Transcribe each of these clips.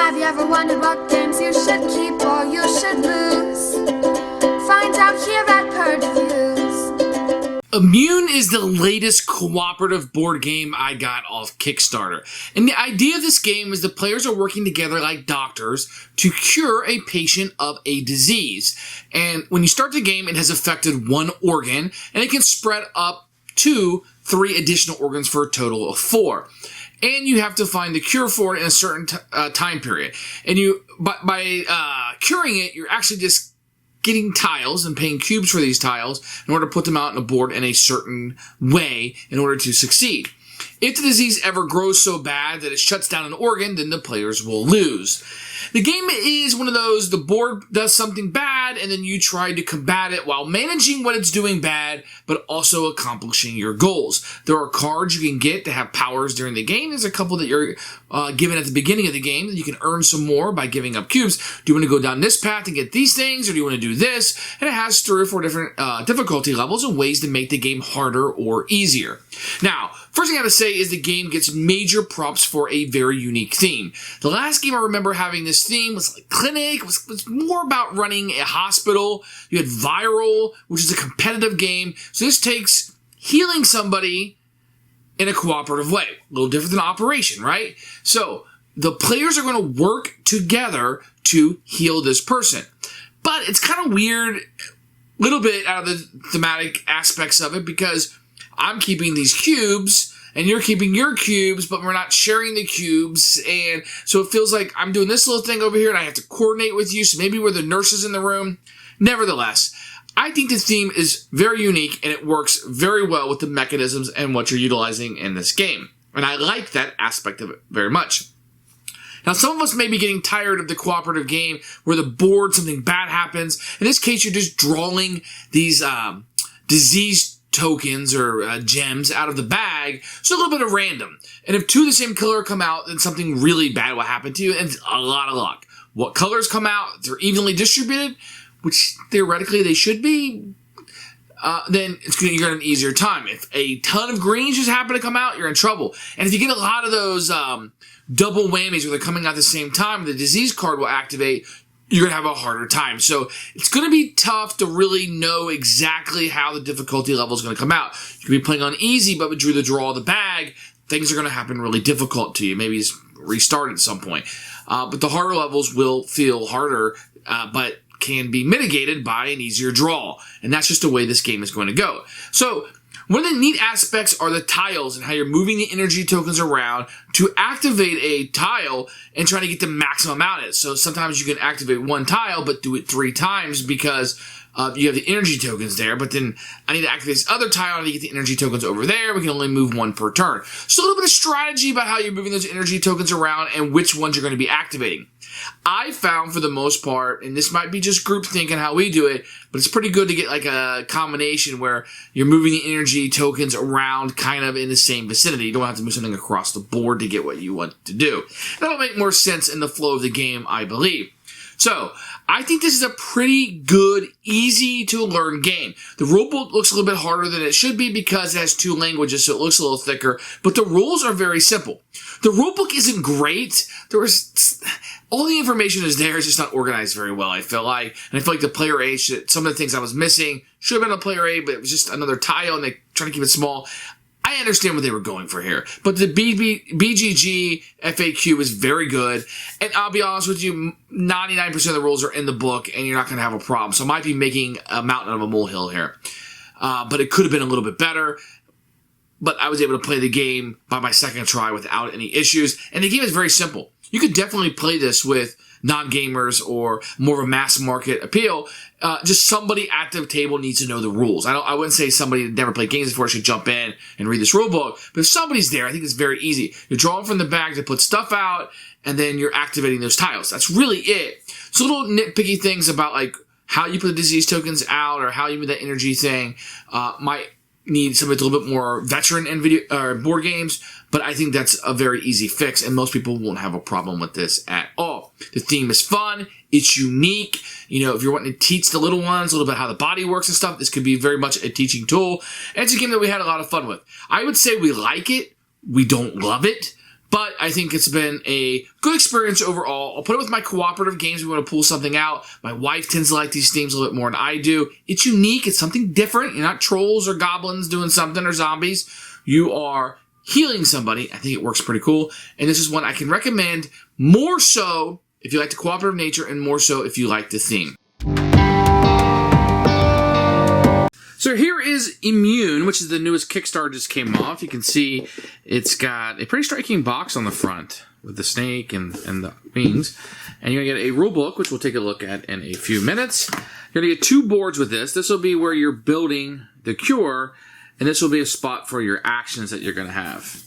Have you ever wondered what games you should keep or you should lose? Find out here at Purge Reviews. Immune is the latest cooperative board game I got off Kickstarter. And the idea of this game is the players are working together like doctors to cure a patient of a disease. And when you start the game, it has affected one organ, and it can spread up to 3 additional organs for a total of 4. And you have to find the cure for it in a certain time period. And by curing it, you're actually just getting tiles and paying cubes for these tiles in order to put them out on a board in a certain way in order to succeed. If the disease ever grows so bad that it shuts down an organ, then the players will lose. The game is one of those, the board does something bad, and then you try to combat it while managing what it's doing bad, but also accomplishing your goals. There are cards you can get to have powers during the game. There's a couple that you're given at the beginning of the game that you can earn some more by giving up cubes. Do you want to go down this path and get these things, or do you want to do this? And it has 3 or 4 different difficulty levels and ways to make the game harder or easier. Now, first thing I have to say is the game gets major props for a very unique theme. The last game I remember having this theme was like clinic, was more about running a hospital. You had viral, which is a competitive game. So this takes healing somebody in a cooperative way. A little different than operation, right? So the players are going to work together to heal this person. But it's kind of weird, a little bit out of the thematic aspects of it, because I'm keeping these cubes and you're keeping your cubes, but we're not sharing the cubes. And so it feels like I'm doing this little thing over here and I have to coordinate with you. So maybe we're the nurses in the room. Nevertheless, I think the theme is very unique and it works very well with the mechanisms and what you're utilizing in this game. And I like that aspect of it very much. Now, some of us may be getting tired of the cooperative game where the board, something bad happens. In this case, you're just drawing these disease tokens or gems out of the bag, so a little bit of random. And if 2 of the same color come out, then something really bad will happen to you, and it's a lot of luck. What colors come out, they're evenly distributed, which theoretically they should be, then you're going to have an easier time. If a ton of greens just happen to come out, you're in trouble. And if you get a lot of those double whammies where they're coming out at the same time, the disease card will activate, you're going to have a harder time. So it's going to be tough to really know exactly how the difficulty level is going to come out. You can be playing on easy, but with the draw of the bag, things are going to happen really difficult to you. Maybe it's restart at some point. But the harder levels will feel harder, but can be mitigated by an easier draw. And that's just the way this game is going to go. So one of the neat aspects are the tiles and how you're moving the energy tokens around to activate a tile and trying to get the maximum out of it. So sometimes you can activate one tile, but do it 3 times because you have the energy tokens there. But then I need to activate this other tile to get the energy tokens over there. We can only move 1 per turn. So a little bit of strategy about how you're moving those energy tokens around and which ones you're going to be activating. I found for the most part, and this might be just group thinking how we do it, but it's pretty good to get like a combination where you're moving the energy tokens around kind of in the same vicinity. You don't have to move something across the board to get what you want to do. That'll make more sense in the flow of the game, I believe. So, I think this is a pretty good, easy to learn game. The rulebook looks a little bit harder than it should be because it has 2 languages, so it looks a little thicker, but the rules are very simple. The rulebook isn't great. All the information is there, it's just not organized very well, I feel like. And I feel like the player A, some of the things I was missing should have been a player A, but it was just another tile and they trying to keep it small. I understand what they were going for here, but the BGG FAQ is very good, and I'll be honest with you, 99% of the rules are in the book, and you're not going to have a problem, so I might be making a mountain out of a molehill here, but it could have been a little bit better, but I was able to play the game by my second try without any issues, and the game is very simple. You could definitely play this with non-gamers or more of a mass market appeal. Just somebody at the table needs to know the rules. I wouldn't say somebody that never played games before should jump in and read this rule book, but if somebody's there, I think it's very easy. You're drawing from the bag to put stuff out, and then you're activating those tiles. That's really it. So little nitpicky things about like how you put the disease tokens out or how you move that energy thing might need somebody a little bit more veteran in board games, but I think that's a very easy fix, and most people won't have a problem with this at all. The theme is fun. It's unique. You know, if you're wanting to teach the little ones a little bit how the body works and stuff, this could be very much a teaching tool. And it's a game that we had a lot of fun with. I would say we like it. We don't love it, But I think it's been a good experience overall. I'll put it with my cooperative games. We want to pull something out. My wife tends to like these themes a little bit more than I do. It's unique. It's something different. You're not trolls or goblins doing something or zombies. You are healing somebody. I think it works pretty cool. And this is one I can recommend more so if you like the cooperative nature and more so if you like the theme. So here is Immune, which is the newest Kickstarter just came off. You can see it's got a pretty striking box on the front with the snake and the wings. And you're going to get a rule book, which we'll take a look at in a few minutes. You're going to get 2 boards with this. This will be where you're building the cure, and this will be a spot for your actions that you're going to have.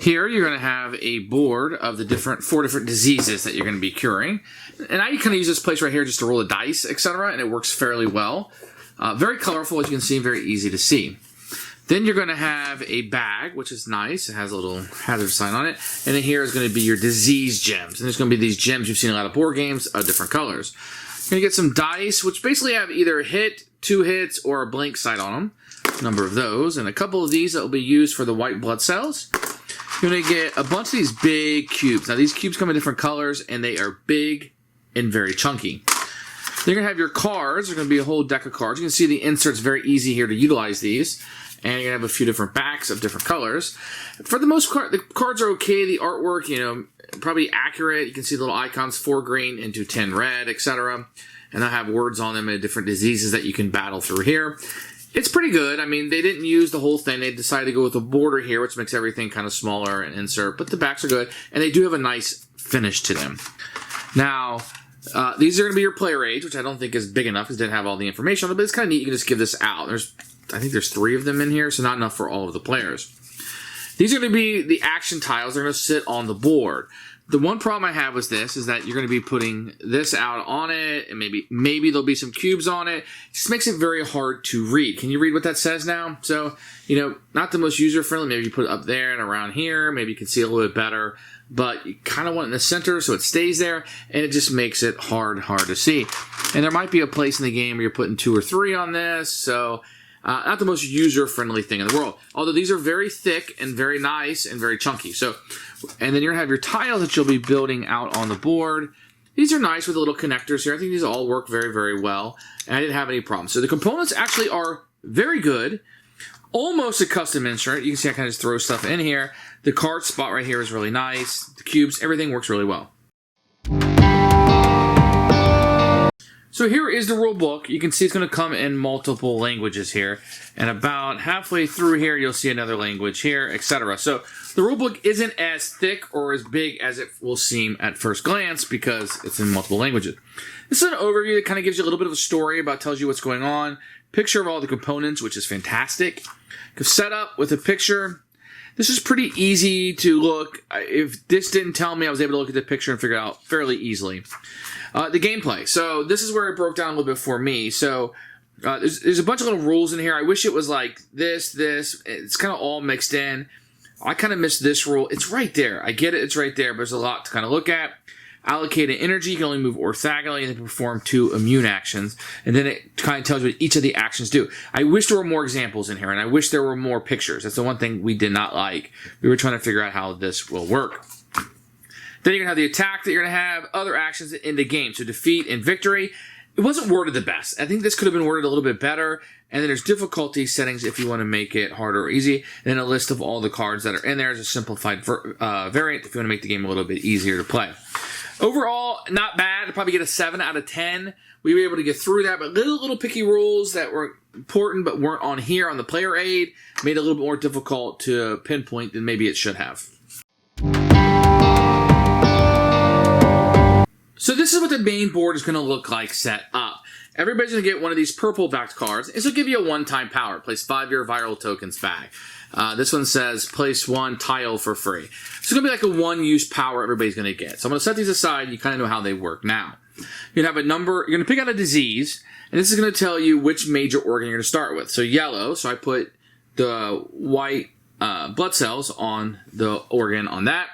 Here, you're going to have a board of the 4 different diseases that you're going to be curing. And I kind of use this place right here just to roll the dice, etc., and it works fairly well. Very colorful, as you can see, very easy to see. Then you're going to have a bag, which is nice. It has a little hazard sign on it. And then here is going to be your disease gems. And there's going to be these gems you've seen in a lot of board games of different colors. You're going to get some dice, which basically have either a hit, 2 hits, or a blank side on them. A number of those. And a couple of these that will be used for the white blood cells. You're going to get a bunch of these big cubes. Now, these cubes come in different colors, and they are big and very chunky. You're going to have your cards. There's going to be a whole deck of cards. You can see the inserts very easy here to utilize these. And you're going to have a few different backs of different colors. For the most part, the cards are okay. The artwork, probably accurate. You can see little icons, 4 green into 10 red, etc. And they'll have words on them and different diseases that you can battle through here. It's pretty good. I mean, they didn't use the whole thing. They decided to go with a border here, which makes everything kind of smaller and insert. But the backs are good. And they do have a nice finish to them. Now, these are going to be your player age, which I don't think is big enough because it didn't have all the information on it, but it's kind of neat. You can just give this out. I think there's 3 of them in here, so not enough for all of the players. These are going to be the action tiles. They're going to sit on the board. The one problem I have with this is that you're going to be putting this out on it, and maybe there'll be some cubes on it. It just makes it very hard to read. Can you read what that says now? So, not the most user-friendly. Maybe you put it up there and around here. Maybe you can see a little bit better. But you kind of want it in the center so it stays there, and it just makes it hard to see. And there might be a place in the game where you're putting 2 or 3 on this, so not the most user-friendly thing in the world. Although these are very thick and very nice and very chunky. And then you're going to have your tiles that you'll be building out on the board. These are nice with the little connectors here. I think these all work very, very well, and I didn't have any problems. So the components actually are very good. Almost a custom insert. You can see I kind of just throw stuff in here. The card spot right here is really nice. The cubes, everything works really well. So here is the rule book. You can see it's going to come in multiple languages here. And about halfway through here, you'll see another language here, etc. So the rule book isn't as thick or as big as it will seem at first glance because it's in multiple languages. This is an overview that kind of gives you a little bit of a story tells you what's going on. Picture of all the components, which is fantastic. Set up with a picture. This is pretty easy to look. If this didn't tell me, I was able to look at the picture and figure it out fairly easily. The gameplay. So this is where it broke down a little bit for me. So there's a bunch of little rules in here. I wish it was like this. It's kind of all mixed in. I kind of missed this rule. It's right there. I get it. It's right there, but there's a lot to kind of look at. Allocated energy, you can only move orthogonally and then perform 2 immune actions. And then it kind of tells you what each of the actions do. I wish there were more examples in here, and I wish there were more pictures. That's the one thing we did not like. We were trying to figure out how this will work. Then you're going to have the attack that you're going to have, other actions in the game. So defeat and victory. It wasn't worded the best. I think this could have been worded a little bit better. And then there's difficulty settings if you want to make it harder or easy. And then a list of all the cards that are in there is a simplified variant if you want to make the game a little bit easier to play. Overall, not bad. I'd probably get a 7 out of 10. We were able to get through that, but little picky rules that were important but weren't on here on the player aid made it a little bit more difficult to pinpoint than maybe it should have. So this is what the main board is going to look like set up. Everybody's going to get one of these purple backed cards. This will give you a one-time power. Place 5 of your viral tokens back. This one says place 1 tile for free. So it's going to be like a one-use power everybody's going to get. So I'm going to set these aside. You kind of know how they work now. You're going to have a number. You're going to pick out a disease. And this is going to tell you which major organ you're going to start with. So yellow. So I put the white blood cells on the organ on that.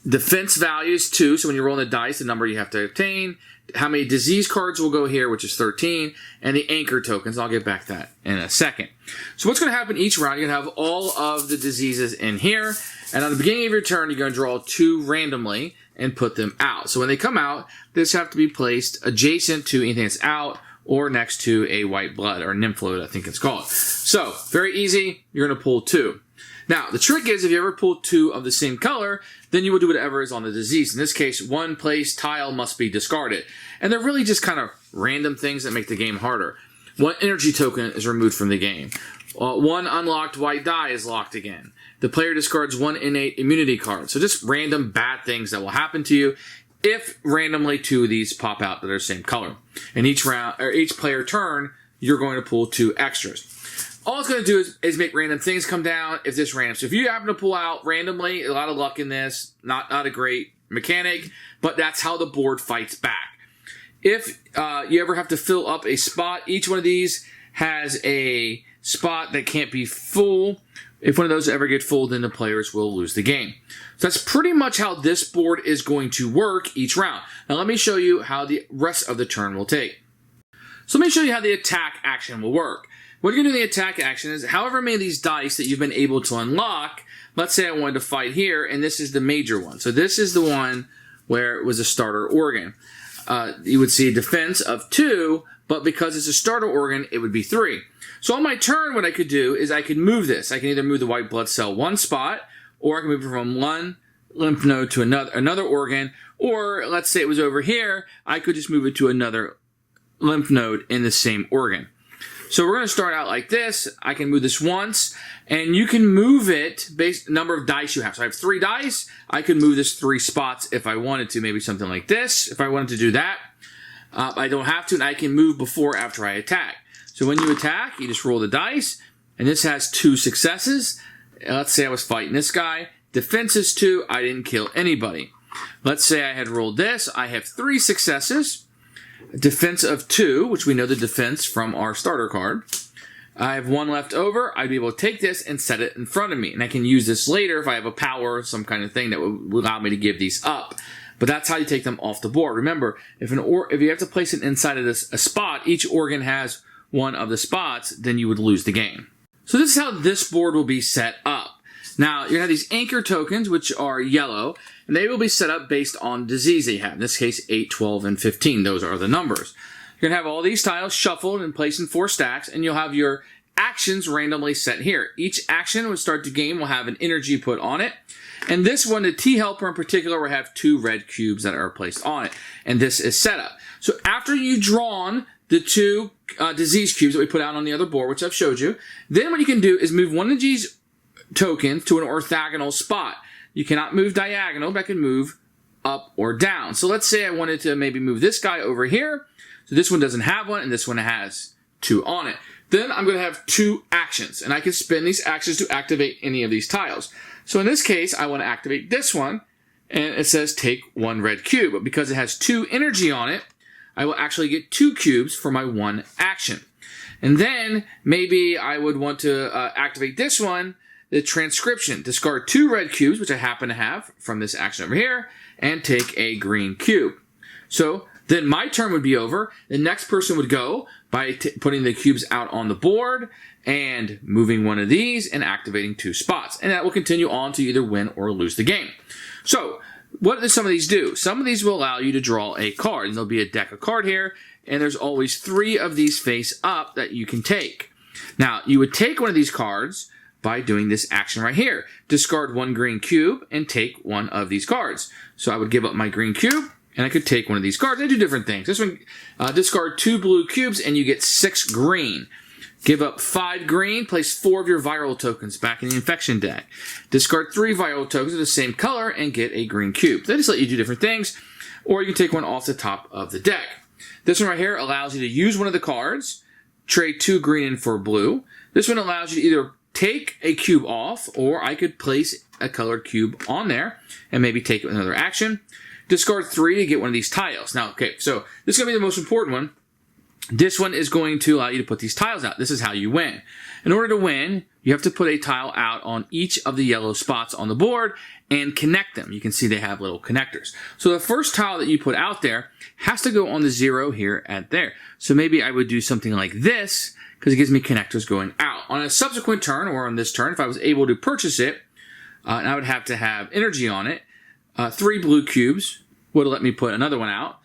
Defense value is 2, so when you're rolling the dice, the number you have to obtain. How many disease cards will go here, which is 13, and the anchor tokens. I'll get back to that in a second. So what's going to happen each round, you're going to have all of the diseases in here, and on the beginning of your turn, you're going to draw 2 randomly and put them out. So when they come out, this have to be placed adjacent to anything that's out or next to a white blood, or nymphloid, I think it's called. So, very easy, you're going to pull 2. Now, the trick is if you ever pull 2 of the same color, then you will do whatever is on the disease. In this case, 1 place tile must be discarded. And they're really just kind of random things that make the game harder. 1 energy token is removed from the game. 1 unlocked white die is locked again. The player discards 1 innate immunity card. So just random bad things that will happen to you if randomly 2 of these pop out that are the same color. And each round, or each player turn, you're going to pull 2 extras. All it's going to do is make random things come down if this random. So if you happen to pull out randomly, a lot of luck in this, not a great mechanic, but that's how the board fights back. If you ever have to fill up a spot, each one of these has a spot that can't be full. If one of those ever get full, then the players will lose the game. So that's pretty much how this board is going to work each round. Now let me show you how the rest of the turn will take. So let me show you how the attack action will work. What you're going to do in the attack action is however many of these dice that you've been able to unlock, let's say I wanted to fight here, and this is the major one. So this is the one where it was a starter organ. You would see a defense of 2, but because it's a starter organ, it would be 3. So on my turn, what I could do is I could move this. I can either move the white blood cell 1 spot, or I can move it from 1 lymph node to another organ, or let's say it was over here, I could just move it to another lymph node in the same organ. So we're going to start out like this. I can move this once, and you can move it based on the number of dice you have. So I have 3 dice. I could move this 3 spots if I wanted to, maybe something like this, if I wanted to do that. I don't have to, and I can move before or after I attack. So when you attack, you just roll the dice, and this has 2 successes. Let's say I was fighting this guy. Defense is 2. I didn't kill anybody. Let's say I had rolled this. I have 3 successes. Defense of 2, which we know the defense from our starter card. I have 1 left over. I'd be able to take this and set it in front of me. And I can use this later if I have a power or some kind of thing that would allow me to give these up. But that's how you take them off the board. Remember, if you have to place it inside of a spot, each organ has 1 of the spots, then you would lose the game. So this is how this board will be set up. Now, you're going to have these anchor tokens, which are yellow, and they will be set up based on disease they have. In this case, 8, 12, and 15. Those are the numbers. You're going to have all these tiles shuffled and placed in 4 stacks, and you'll have your actions randomly set here. Each action will start the game will have an energy put on it. And this one, the T-Helper in particular, will have 2 red cubes that are placed on it. And this is set up. So after you've drawn the 2 disease cubes that we put out on the other board, which I've showed you, then what you can do is move one of these tokens to an orthogonal spot. You cannot move diagonal, but I can move up or down. So let's say I wanted to maybe move this guy over here. So this one doesn't have one, and this one has 2 on it. Then I'm going to have 2 actions, and I can spend these actions to activate any of these tiles. So in this case, I want to activate this one, and it says take 1 red cube. But because it has 2 energy on it, I will actually get 2 cubes for my 1 action. And then maybe I would want to activate this one, the transcription. Discard 2 red cubes, which I happen to have from this action over here, and take a green cube. So then my turn would be over. The next person would go by putting the cubes out on the board and moving one of these and activating 2 spots. And that will continue on to either win or lose the game. So what do some of these do? Some of these will allow you to draw a card. And there'll be a deck of card here, and there's always 3 of these face up that you can take. Now, you would take one of these cards by doing this action right here. Discard 1 green cube and take 1 of these cards. So I would give up my green cube, and I could take one of these cards. They do different things. This one, discard 2 blue cubes, and you get 6 green. Give up 5 green, place 4 of your viral tokens back in the infection deck. Discard 3 viral tokens of the same color and get a green cube. They just let you do different things, or you can take one off the top of the deck. This one right here allows you to use one of the cards, trade 2 green in for blue. This one allows you to either take a cube off, or I could place a colored cube on there and maybe take it with another action. Discard 3 to get one of these tiles. Now, okay, so this is going to be the most important one. This one is going to allow you to put these tiles out. This is how you win. In order to win, you have to put a tile out on each of the yellow spots on the board and connect them. You can see they have little connectors. So the first tile that you put out there has to go on the 0 here at there. So maybe I would do something like this because it gives me connectors going out. On a subsequent turn, or on this turn, if I was able to purchase it, and I would have to have energy on it, 3 blue cubes would let me put another one out.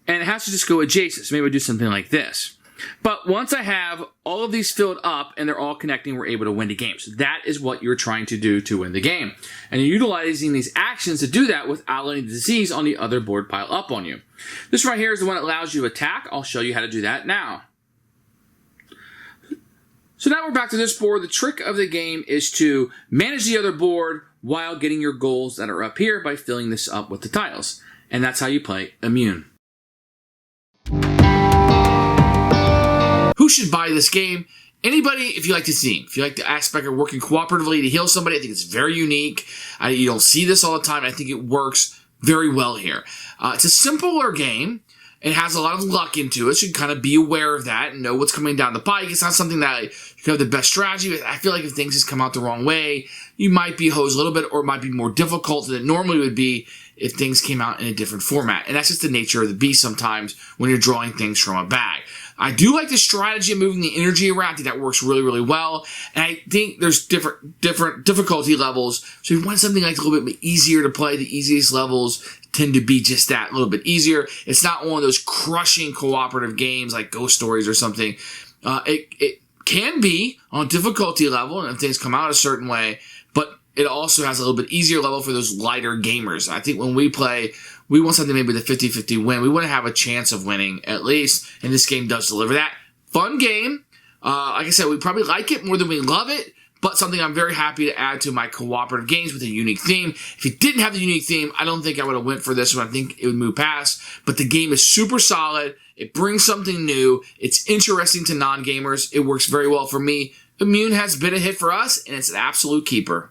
And it has to just go adjacent. So maybe I would do something like this. But once I have all of these filled up and they're all connecting, we're able to win the game. So that is what you're trying to do to win the game. And you're utilizing these actions to do that without letting the disease on the other board pile up on you. This right here is the one that allows you to attack. I'll show you how to do that now. So now we're back to this board. The trick of the game is to manage the other board while getting your goals that are up here by filling this up with the tiles. And that's how you play Immune. Who should buy this game? Anybody, if you like the theme, if you like the aspect of working cooperatively to heal somebody, I think it's very unique. You don't see this all the time. I think it works very well here. It's a simpler game. It has a lot of luck into it, so you can kind of be aware of that and know what's coming down the pike. It's not something that you can have the best strategy. I feel like if things just come out the wrong way, you might be hosed a little bit, or it might be more difficult than it normally would be if things came out in a different format. And that's just the nature of the beast sometimes when you're drawing things from a bag. I do like the strategy of moving the energy around. I think that works really, really well. And I think there's different difficulty levels. So if you want something like a little bit easier to play, the easiest levels tend to be just that, a little bit easier. It's not one of those crushing cooperative games like Ghost Stories or something. It can be on a difficulty level, and if things come out a certain way, but it also has a little bit easier level for those lighter gamers. I think when we play, we want something maybe the 50-50 win. We want to have a chance of winning at least, and this game does deliver that. Fun game. Like I said, we probably like it more than we love it, but something I'm very happy to add to my cooperative games with a unique theme. If it didn't have the unique theme, I don't think I would have went for this one. I think it would move past, but the game is super solid. It brings something new. It's interesting to non-gamers. It works very well for me. Immune has been a hit for us, and it's an absolute keeper.